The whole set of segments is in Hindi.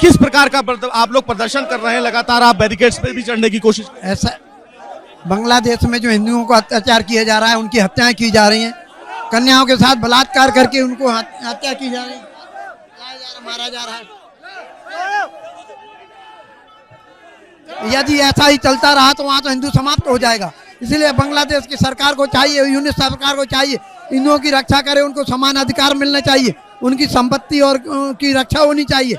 किस प्रकार का आप लोग प्रदर्शन कर रहे हैं? लगातार आप बैरिकेड्स पे भी चढ़ने की कोशिश कर ऐसा बांग्लादेश में जो हिंदुओं को अत्याचार किया जा रहा है, उनकी हत्याएं की जा रही हैं, कन्याओं के साथ बलात्कार करके उनको हत्या की जा रही है, मारा जा रहा है। यदि ऐसा ही चलता रहा तो वहाँ तो हिंदू समाप्त हो जाएगा। इसलिए बांग्लादेश की सरकार को चाहिए, यूनिट सरकार को चाहिए, हिंदुओं की रक्षा करे, उनको समान अधिकार मिलने चाहिए, उनकी संपत्ति और उनकी रक्षा होनी चाहिए।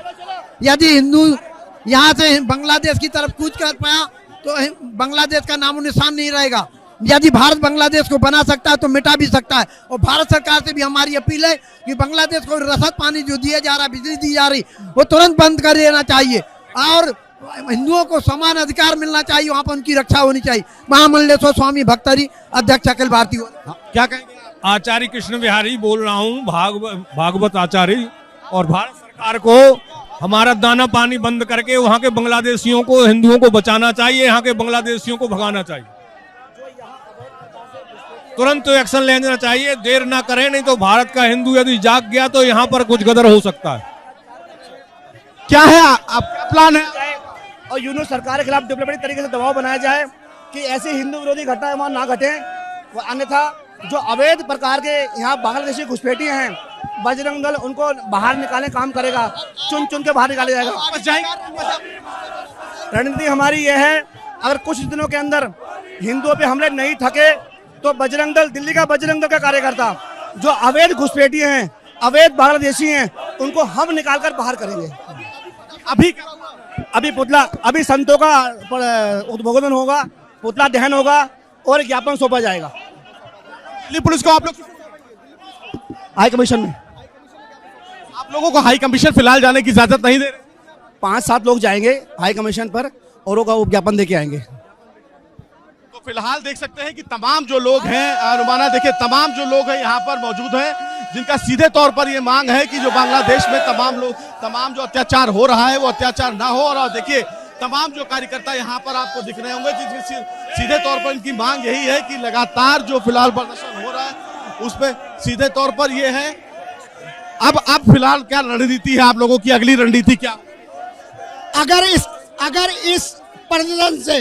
यदि हिंदू यहाँ से बांग्लादेश की तरफ कूच कर पाया तो बांग्लादेश का नामो निशान नहीं रहेगा। यदि भारत बांग्लादेश को बना सकता है तो मिटा भी सकता है। और भारत सरकार से भी हमारी अपील है कि बांग्लादेश को रसद पानी जो दिया जा रहा है, बिजली दी जा रही, वो तुरंत बंद कर देना चाहिए और हिंदुओं को समान अधिकार मिलना चाहिए, वहाँ पर उनकी रक्षा होनी चाहिए। महामंडलेश्वर स्वामी भक्तरी, अध्यक्ष अखिल भारतीय। क्या कहेंगे? आचार्य कृष्ण बिहारी बोल रहा हूँ, भागवत आचार्य। और भारत सरकार को हमारा दाना पानी बंद करके वहाँ के बांग्लादेशियों को, हिंदुओं को बचाना चाहिए, यहाँ के बांग्लादेशियों को भगाना चाहिए, तुरंत एक्शन लेना चाहिए, देर ना करें, नहीं तो भारत का हिंदू यदि जाग गया तो यहाँ पर कुछ गदर हो सकता है। क्या है आपका प्लान है? और यूनिट सरकार के खिलाफ डिप्लोमेटिक तरीके से दबाव बनाया जाए कि ऐसी हिंदू विरोधी घटनाएं वहाँ ना घटे, अन्यथा जो अवैध प्रकार के यहाँ बांग्लादेशी घुसपैठिए हैं, बजरंग दल उनको बाहर निकालने काम करेगा, चुन चुन के बाहर निकाले जाएगा। रणनीति हमारी यह है, अगर कुछ दिनों के अंदर हिंदुओं पे हमले नहीं थके तो बजरंग दल, दिल्ली का बजरंग दल का कार्यकर्ता जो अवैध घुसपैठिए हैं, अवैध बांग्लादेशी हैं, उनको हम निकाल कर बाहर करेंगे। अभी संतों का उद्बोधन होगा, पुतला दहन होगा और ज्ञापन सौंपा जाएगा। दिल्ली पुलिस को आप लोग हाई कमीशन में, आप लोगों को हाई कमीशन फिलहाल जाने की इजाजत नहीं दे रहे? 5-7 लोग जाएंगे हाई कमीशन पर और वो ज्ञापन देके आएंगे। तो फिलहाल देख सकते हैं कि तमाम जो लोग हैं, रुमाना देखिए, तमाम जो लोग हैं यहाँ पर मौजूद हैं, जिनका सीधे तौर पर ये मांग है कि जो बांग्लादेश में तमाम जो अत्याचार हो रहा है वो अत्याचार ना हो। और देखिए तमाम जो कार्यकर्ता यहाँ पर आपको दिख रहे होंगे, जिसके सीधे तौर पर इनकी मांग यही है कि लगातार जो फिलहाल प्रदर्शन हो रहा है उस पर सीधे तौर पर ये है। अब फिलहाल क्या रणनीति है आप लोगों की? अगली रणनीति क्या? अगर इस प्रदर्शन से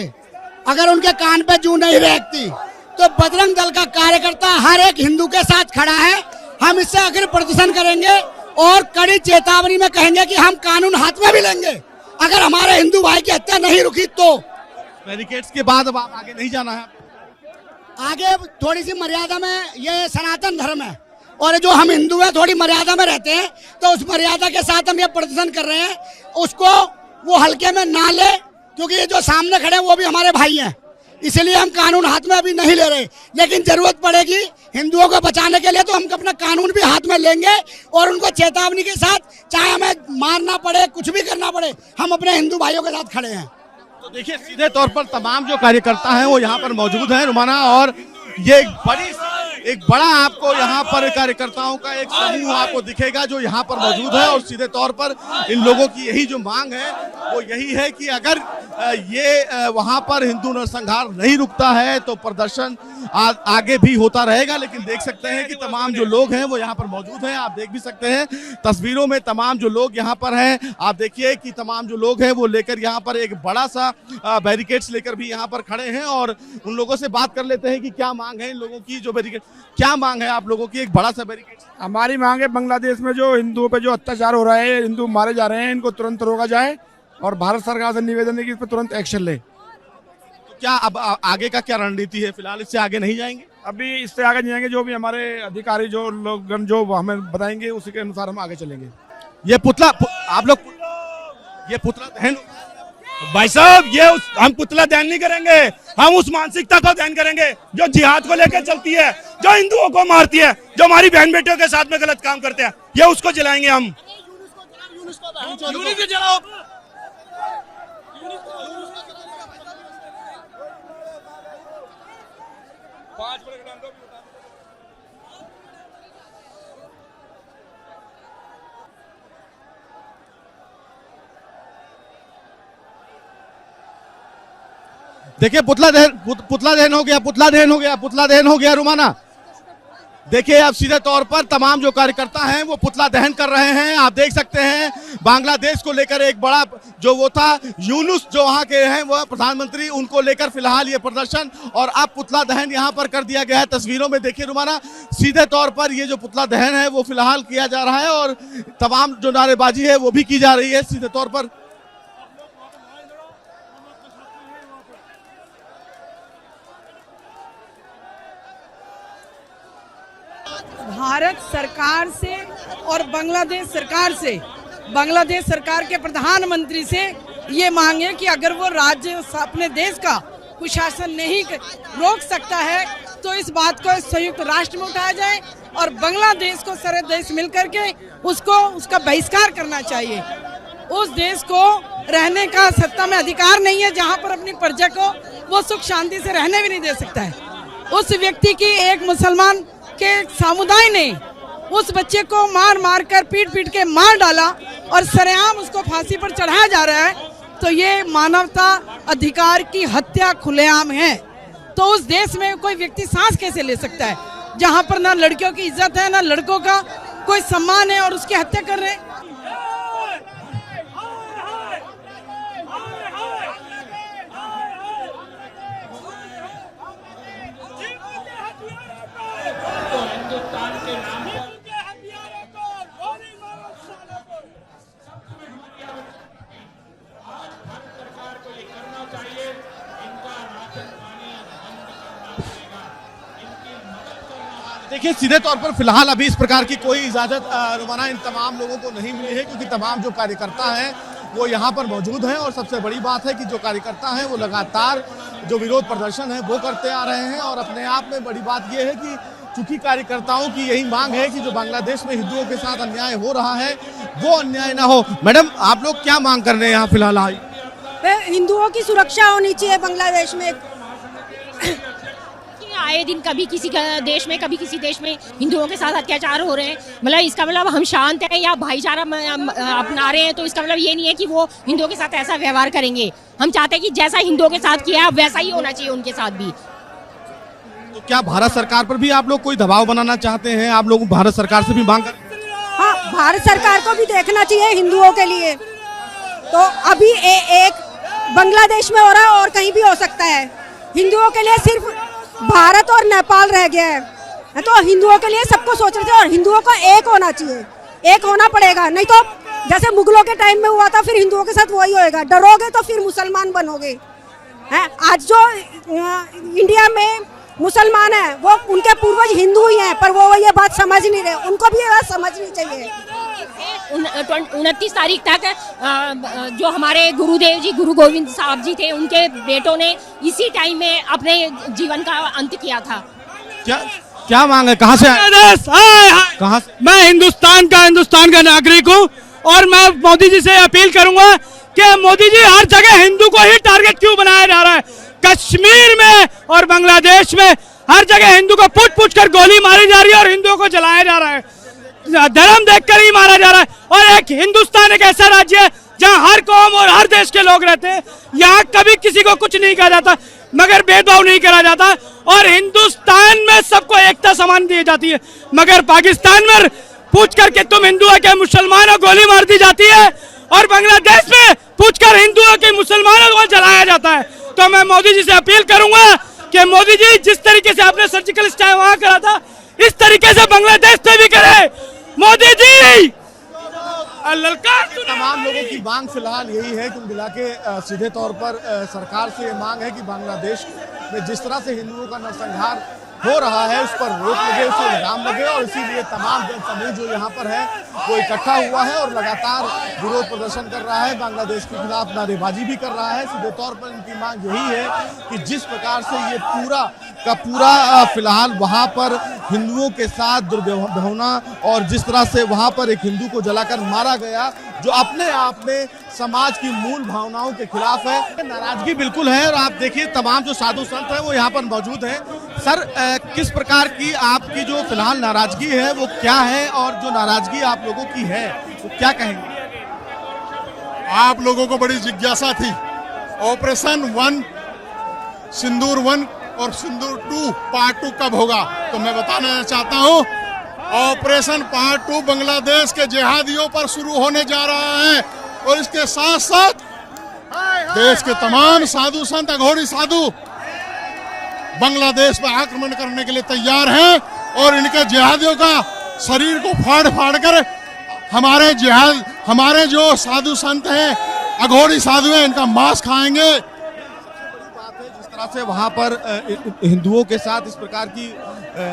अगर उनके कान पे जूं नहीं रेंगती तो बजरंग दल का कार्यकर्ता हर एक हिंदू के साथ खड़ा है। हम इससे आखिर प्रदर्शन करेंगे और कड़ी चेतावनी में कहेंगे कि हम कानून हाथ में भी लेंगे अगर हमारे हिंदू भाई की हत्या नहीं रुकी तो। बैरिकेड्स के बाद अब आप आगे नहीं जाना है? आगे थोड़ी सी मर्यादा में, ये सनातन धर्म है और जो हम हिंदू हैं थोड़ी मर्यादा में रहते हैं, तो उस मर्यादा के साथ हम ये प्रदर्शन कर रहे हैं, उसको वो हल्के में ना ले, क्योंकि ये जो सामने खड़े हैं वो भी हमारे भाई हैं। इसलिए हम कानून हाथ में अभी नहीं ले रहे, लेकिन जरूरत पड़ेगी हिंदुओं को बचाने के लिए तो हम अपना कानून भी हाथ में लेंगे और उनको चेतावनी के साथ, चाहे हमें मारना पड़े, कुछ भी करना पड़े, हम अपने हिंदू भाइयों के साथ खड़े हैं। तो देखिए सीधे तौर पर तमाम जो कार्यकर्ता हैं वो यहाँ पर मौजूद हैं, रुमाना, और ये एक बड़ा आपको यहाँ पर कार्यकर्ताओं का एक समूह आपको दिखेगा जो यहाँ पर मौजूद है। और सीधे तौर पर इन लोगों की यही जो मांग है वो यही है कि अगर ये वहाँ पर हिंदू नरसंहार नहीं रुकता है तो प्रदर्शन आगे भी होता रहेगा। लेकिन देख सकते हैं कि तमाम जो लोग हैं वो यहाँ पर मौजूद हैं, आप देख भी सकते हैं तस्वीरों में तमाम जो लोग यहाँ पर हैं। आप देखिए कि तमाम जो लोग हैं वो लेकर यहाँ पर एक बड़ा सा बैरिकेड्स लेकर भी यहाँ पर खड़े हैं और उन लोगों से बात कर लेते हैं कि क्या मांग है इन लोगों की। जो बैरिकेड, क्या मांग है आप लोगों की? एक बड़ा सा बैरिकेड। हमारी मांग है बांग्लादेश में जो हिंदुओं पे जो अत्याचार हो रहा है, हिंदू मारे जा रहे हैं, इनको तुरंत रोका जाए और भारत सरकार से निवेदन है कि इस पर तुरंत एक्शन ले। तो क्या अब आगे का क्या रणनीति है? फिलहाल इससे आगे नहीं जाएंगे? अभी इससे आगे नहीं जाएंगे, जो भी हमारे अधिकारी जो लोग जो हमें बताएंगे उसी के अनुसार हम आगे चलेंगे। ये पुतला आप लोग, ये पुतला दहन, भाई साहब ये हम पुतला दहन नहीं करेंगे, हम उस मानसिकता को दहन करेंगे जो जिहाद को लेकर चलती है, जो हिंदुओं को मारती है, जो हमारी बहन बेटियों के साथ में गलत काम करते हैं, ये उसको जलाएंगे हम। देखिए पुतला दहन हो गया, पुतला दहन हो गया, पुतला दहन हो गया, रुमाना। देखिए अब सीधे तौर पर तमाम जो कार्यकर्ता हैं वो पुतला दहन कर रहे हैं। आप देख सकते हैं बांग्लादेश को लेकर एक बड़ा जो वो था यूनुस जो वहाँ के हैं वो प्रधानमंत्री, उनको लेकर फिलहाल ये प्रदर्शन और अब पुतला दहन यहाँ पर कर दिया गया है। तस्वीरों में देखिए रुमाना, सीधे तौर पर ये जो पुतला दहन है वो फिलहाल किया जा रहा है और तमाम जो नारेबाजी है वो भी की जा रही है सीधे तौर पर। भारत सरकार से और बांग्लादेश सरकार के प्रधानमंत्री से ये मांगे कि अगर वो राज्य अपने देश का कुशासन नहीं रोक सकता है तो इस बात को संयुक्त राष्ट्र में उठाया जाए और बांग्लादेश को सारे देश मिलकर के उसका बहिष्कार करना चाहिए। उस देश को रहने का सत्ता में अधिकार नहीं है जहां पर अपनी प्रजा को वो सुख शांति से रहने भी नहीं दे सकता है। उस व्यक्ति की एक मुसलमान के समुदाय ने उस बच्चे को मार कर पीट के मार डाला और सरेआम उसको फांसी पर चढ़ाया जा रहा है, तो ये मानवता अधिकार की हत्या खुलेआम है। तो उस देश में कोई व्यक्ति सांस कैसे ले सकता है जहां पर ना लड़कियों की इज्जत है ना लड़कों का कोई सम्मान है और उसकी हत्या कर रहे हैं। देखिए सीधे तौर पर फिलहाल अभी इस प्रकार की कोई इजाजत रुमाना इन तमाम लोगों को नहीं मिली है क्योंकि तमाम जो कार्यकर्ता हैं वो यहाँ पर मौजूद हैं और सबसे बड़ी बात है कि जो कार्यकर्ता हैं वो लगातार जो विरोध प्रदर्शन है वो करते आ रहे हैं और अपने आप में बड़ी बात ये है कि चूंकि कार्यकर्ताओं की यही मांग है कि जो बांग्लादेश में हिंदुओं के साथ अन्याय हो रहा है वो अन्याय ना हो। मैडम आप लोग क्या मांग कर रहे हैं यहाँ फिलहाल? आई हिंदुओं की सुरक्षा होनी चाहिए बांग्लादेश में। आए दिन कभी किसी देश में कभी किसी देश में हिंदुओं के साथ अत्याचार हो रहे हैं, मतलब इसका मतलब हम शांत हैं या भाईचारा अपना रहे हैं, तो इसका मतलब ये नहीं है कि वो हिंदुओं के साथ ऐसा व्यवहार करेंगे। हम चाहते हैं कि जैसा हिंदुओं के साथ किया वैसा ही होना चाहिए उनके साथ भी। तो क्या भारत सरकार पर भी आप लोग कोई दबाव बनाना चाहते हैं? आप लोग भारत सरकार से भी मांग कर? हाँ, भारत सरकार को भी देखना चाहिए हिंदुओं के लिए। तो अभी एक बांग्लादेश में हो रहा है और कहीं भी हो सकता है। हिंदुओं के लिए सिर्फ भारत और नेपाल रह गया है, तो हिंदुओं के लिए सबको सोचना चाहिए और हिंदुओं को एक होना चाहिए, एक होना पड़ेगा। नहीं तो जैसे मुगलों के टाइम में हुआ था फिर हिंदुओं के साथ वही होएगा, डरोगे तो फिर मुसलमान बनोगे। हैं आज जो इंडिया में मुसलमान है वो उनके पूर्वज हिंदू ही हैं, पर वो ये बात समझ नहीं रहे, उनको भी ये बात समझनी चाहिए। 29 तारीख तक जो हमारे गुरुदेव जी गुरु गोविंद साहब जी थे उनके बेटों ने इसी टाइम में अपने जीवन का अंत किया था। क्या मांग है? कहाँ से कहाँ से? मैं हिंदुस्तान का नागरिक हूँ और मैं मोदी जी से अपील करूंगा कि मोदी जी हर जगह हिंदू को ही टारगेट क्यों बनाया जा रहा है? कश्मीर में और बांग्लादेश में हर जगह हिंदू को पूछ कर गोली मारी जा रही है और हिंदुओं को जलाया जा रहा है, धर्म देखकर ही मारा जा रहा है। और एक हिंदुस्तान एक ऐसा राज्य है जहां हर कौम और हर देश के लोग रहते हैं, यहाँ कभी किसी को कुछ नहीं कहा जाता मगर भेदभाव नहीं करा जाता और हिंदुस्तान में सबको एकता समान दी जाती है। मगर पाकिस्तान में पूछ करके तुम हिंदू है क्या मुसलमानों गोली मार दी जाती है और बांग्लादेश में पूछकर हिंदुओं के मुसलमानों को जलाया जाता है। तो मैं मोदी जी से अपील करूंगा कि मोदी जी जिस तरीके से आपने सर्जिकल स्ट्राइक वहां करा था इस तरीके से बांग्लादेश से भी करे। मोदी जी तमाम लोगों की मांग फिलहाल यही है कि मिला के सीधे तौर पर सरकार से ये मांग है कि बांग्लादेश में जिस तरह से हिंदुओं का नरसंहार हो रहा है उस पर रोक लगे, उसे लगाम लगे और इसीलिए तमाम जनसमूह जो यहाँ पर है वो इकट्ठा हुआ है और लगातार विरोध प्रदर्शन कर रहा है, बांग्लादेश के खिलाफ नारेबाजी भी कर रहा है। सीधे तौर पर इनकी मांग यही है कि जिस प्रकार से ये पूरा का पूरा फिलहाल वहाँ पर हिंदुओं के साथ दुर्व्यवहार और जिस तरह से वहाँ पर एक हिंदू को जलाकर मारा गया जो अपने आप में समाज की मूल भावनाओं के खिलाफ है। नाराजगी बिल्कुल है और आप देखिए तमाम जो साधु संत हैं वो यहाँ पर मौजूद हैं। सर किस प्रकार की आपकी जो फिलहाल नाराजगी है वो क्या है और जो नाराजगी आप लोगों की है वो क्या कहेंगे? आप लोगों को बड़ी जिज्ञासा थी, ऑपरेशन 1 सिंदूर 1 और सिंदूर 2 पार्ट 2 कब होगा। तो मैं बताना चाहता हूँ, ऑपरेशन पार्ट 2 बांग्लादेश के जिहादियों पर शुरू होने जा रहा है और इसके साथ साथ देश के तमाम साधु संत, अघोरी साधु बांग्लादेश पर आक्रमण करने के लिए तैयार हैं और इनके जिहादियों का शरीर को फाड़ फाड़ कर हमारे जो साधु संत हैं, अघोरी साधु हैं, इनका मांस खाएंगे। जिस तरह से वहां पर हिंदुओं के साथ इस प्रकार की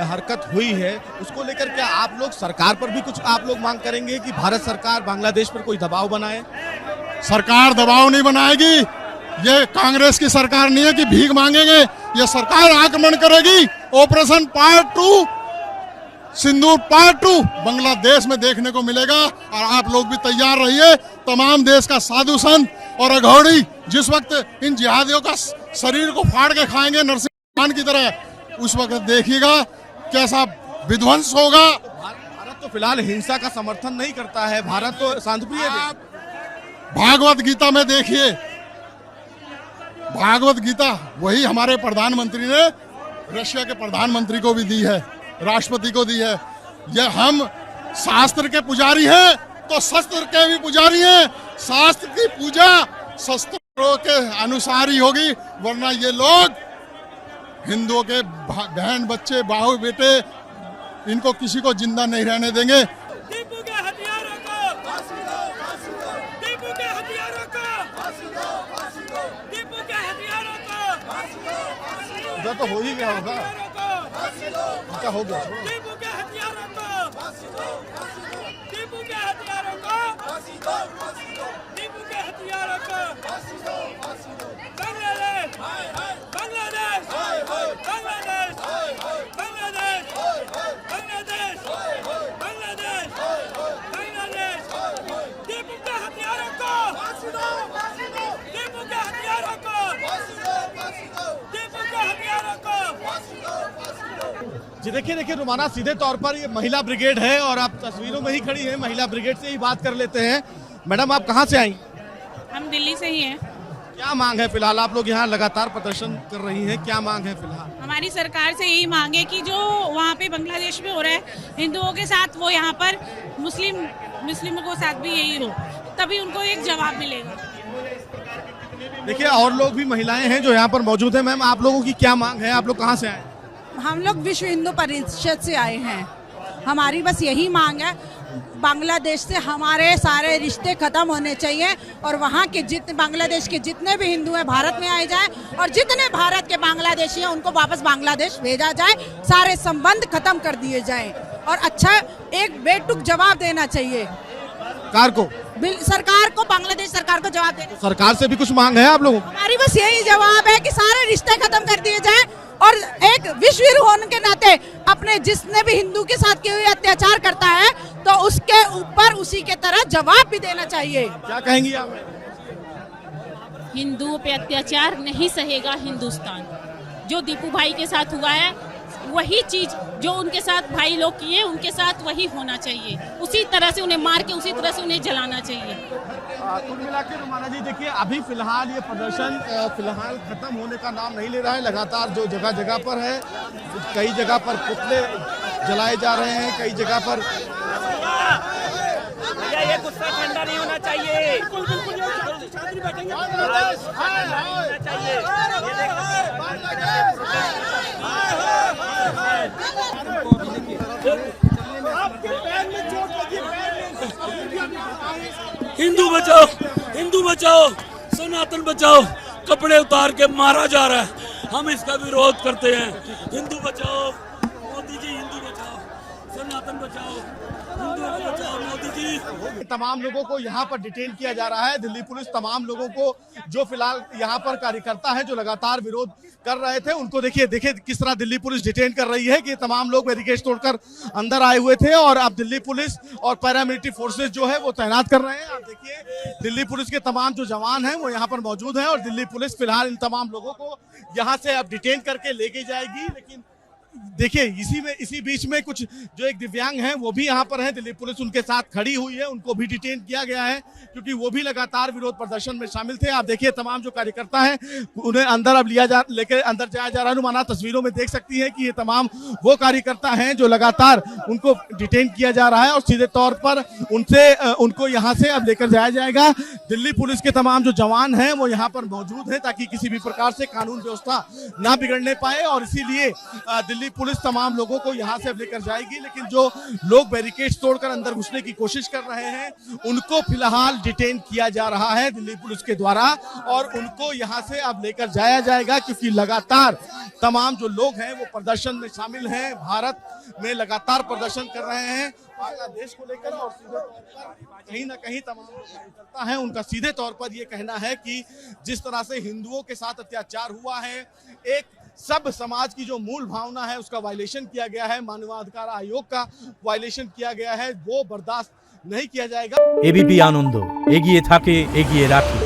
हरकत हुई है, उसको लेकर क्या आप लोग सरकार पर भी कुछ आप लोग मांग करेंगे कि भारत सरकार बांग्लादेश पर कोई दबाव बनाए? सरकार दबाव नहीं बनाएगी, ये कांग्रेस की सरकार नहीं है कि भीख मांगेंगे, ये सरकार आक्रमण करेगी। ऑपरेशन पार्ट 2, सिंदूर पार्ट 2 बांग्लादेश में देखने को मिलेगा और आप लोग भी तैयार रहिए। तमाम देश का साधु संत और अघोरी जिस वक्त इन जिहादियों का शरीर को फाड़ के खाएंगे नरसिंह की तरह, उस वक्त देखिएगा कैसा विध्वंस होगा। भारत तो फिलहाल हिंसा का समर्थन नहीं करता है, भारत तो शांतिप्रिय है। भागवत गीता में देखिए, भागवत गीता वही हमारे प्रधानमंत्री ने रशिया के प्रधानमंत्री को भी दी है, राष्ट्रपति को दी है। ये हम शास्त्र के पुजारी हैं तो शस्त्र के भी पुजारी हैं। शास्त्र की पूजा शस्त्रों के अनुसार ही होगी, वरना ये लोग हिंदुओं के बहन बच्चे, बाहु बेटे, इनको किसी को जिंदा नहीं रहने देंगे। टीपू के हथियारों को, टीपू के हथियारों को, टीपू के हथियारों को, जो तो हो ही गया होगा, क्या हो गया? टीपू के हथियारों को, टीपू के हथियारों को, टीपू के हथियारों को, बांग्लादेश, बांग्लादेश, बांग्लादेश, बांग्लादेश, बांग्लादेश, बांग्लादेश, बांग्लादेश, टीपू के हथियारों को, टीपू के हथियारों को, टीपू के हथियारों को। जी देखिए रुमाना, सीधे तौर पर ये महिला ब्रिगेड है और आप तस्वीरों में ही खड़ी हैं। महिला ब्रिगेड से ही बात कर लेते हैं। मैडम, आप कहाँ से आई? हम दिल्ली से ही हैं। क्या मांग है फिलहाल? आप लोग यहाँ लगातार प्रदर्शन कर रही हैं, क्या मांग है फिलहाल? हमारी सरकार से यही मांग है कि जो वहाँ पे बांग्लादेश में हो रहा है हिंदुओं के साथ, वो यहाँ पर मुस्लिमों के साथ भी यही हो, तभी उनको एक जवाब मिलेगा। देखिए और लोग भी महिलाएं हैं जो यहाँ पर मौजूद हैं। मैम, आप लोगों की क्या मांग है? आप लोग कहाँ से आए? हम लोग विश्व हिंदू परिषद से आए हैं। हमारी बस यही मांग है, बांग्लादेश से हमारे सारे रिश्ते खत्म होने चाहिए और वहाँ के बांग्लादेश के जितने भी हिंदू हैं भारत में आए जाएं और जितने भारत के बांग्लादेशी हैं उनको वापस बांग्लादेश भेजा जाए, सारे संबंध खत्म कर दिए जाएं और अच्छा एक बेटुक जवाब देना चाहिए सरकार को, बांग्लादेश सरकार को जवाब देना। सरकार से भी कुछ मांग है आप लोगों को? हमारी बस यही जवाब है कि सारे रिश्ते खत्म कर दिए जाएं और एक विश्व होने के नाते अपने जिसने भी हिंदू के साथ किए हुए अत्याचार करता है तो उसके ऊपर उसी के तरह जवाब भी देना चाहिए। क्या कहेंगी आप? हिंदुओं पे अत्याचार नहीं सहेगा हिंदुस्तान। जो दीपू भाई के साथ हुआ है वही चीज जो उनके साथ भाई लोग किए उनके साथ वही होना चाहिए। उसी तरह से उन्हें मार के उसी तरह से उन्हें जलाना चाहिए। कुल मिला के रुमाना जी देखिए, अभी फिलहाल ये प्रदर्शन फिलहाल खत्म होने का नाम नहीं ले रहा है। लगातार जो जगह जगह पर है, कई जगह पर पुतले जलाए जा रहे हैं, कई जगह पर ये गुस्सा ठंडा नहीं होना चाहिए। हिंदू बचाओ, हिंदू बचाओ, सनातन बचाओ। कपड़े उतार के मारा जा रहा है, हम इसका विरोध करते हैं। हिंदू बचाओ मोदी जी, हिंदू बचाओ, सनातन बचाओ, हिंदू बचाओ मोदी जी। तमाम लोगों को यहाँ पर डिटेन किया जा रहा है। दिल्ली पुलिस तमाम लोगों को जो फिलहाल यहाँ पर कार्यकर्ता है जो लगातार विरोध कर रहे थे उनको देखिए किस तरह दिल्ली पुलिस डिटेन कर रही है कि तमाम लोग बैरिकेड तोड़कर अंदर आए हुए थे और अब दिल्ली पुलिस और पैरामिलिट्री फोर्सेस जो है वो तैनात कर रहे हैं। आप देखिए दिल्ली पुलिस के तमाम जो जवान हैं वो यहाँ पर मौजूद हैं और दिल्ली पुलिस फिलहाल इन तमाम लोगों को यहाँ से अब डिटेन करके लेके जाएगी। लेकिन देखिए इसी बीच में कुछ जो एक दिव्यांग हैं वो भी यहाँ पर हैं। दिल्ली पुलिस उनके साथ खड़ी हुई है, उनको भी डिटेन किया गया है क्योंकि वो भी लगातार विरोध प्रदर्शन में शामिल थे। आप देखिए तमाम जो कार्यकर्ता हैं उन्हें अंदर अब लेकर अंदर जाया जा रहा है। नुमाना तस्वीरों में देख सकती है कि ये तमाम वो कार्यकर्ता हैं जो लगातार उनको डिटेन किया जा रहा है और सीधे तौर पर उनको यहाँ से अब लेकर जाया जाएगा। दिल्ली पुलिस के तमाम जो जवान हैं वो यहाँ पर मौजूद हैं ताकि किसी भी प्रकार से कानून व्यवस्था ना बिगड़ने पाए और इसीलिए दिल्ली पुलिस तमाम लोगों को यहां से अब लेकर जाएगी। लेकिन जो लोग बैरिकेड्स तोड़कर अंदर घुसने की कोशिश कर रहे हैं उनको फिलहाल डिटेन किया जा रहा है दिल्ली पुलिस के द्वारा और उनको यहां से अब लेकर जाया जाएगा क्योंकि लगातार तमाम जो लोग हैं वो प्रदर्शन में शामिल हैं, भारत में लगातार प्रदर्शन कर रहे हैं बांग्लादेश को लेकर और सीधे तौर पर कहीं ना कहीं तमाम कार्यकर्ता हैं उनका सीधे तौर पर ये कहना है कि जिस तरह से हिंदुओं के साथ अत्याचार हुआ है, एक सब समाज की जो मूल भावना है उसका वायलेशन किया गया है, मानवाधिकार आयोग का वायलेशन किया गया है, वो बर्दाश्त नहीं किया जाएगा। एबीपी आनंद एगिए थाके एगिए राखे।